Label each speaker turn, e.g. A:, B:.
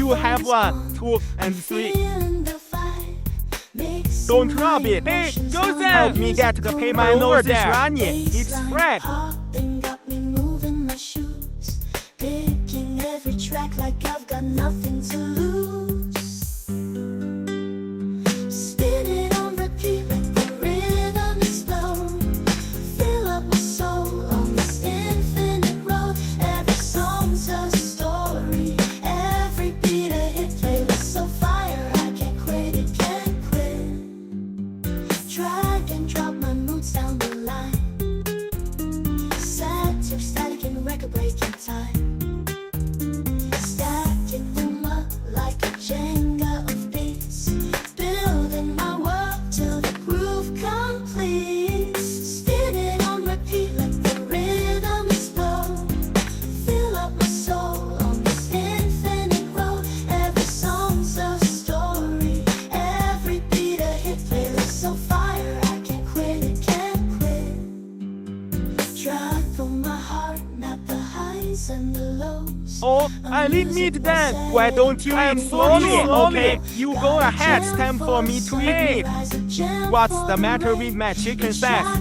A: You have 1, 2, and 3. Don't drop it.
B: Hey, Joseph!
A: Help me get the paper. My
B: Over
A: nose is
B: there.
A: running. It's red.
C: Got me moving my shoes, picking every track like I've got nothing to lose. Spinning on repeat like the rhythm explode. Fill up my soul on this infinite road. Every song's a story, every beat a hit. Playlist so fire, I can't quit it, can't quit. Drag and drop my moods down the line. Static in record breaking time. Stacking them up like a Jenga of beats. Building my world till the groove completes. Spinning on repeat like the rhythm explode. Fill up my soul on this infinite road. Every song's a story, every beat a hit. Playlist so fire, I can't quit it, can't quit. Drive through my heart, not the highs and the lows.
A: Oh, I need me to dance. Why don't you eat slowly? Okay, you go ahead. It's time for me to eat meat. What's the matter with my chicken thighs?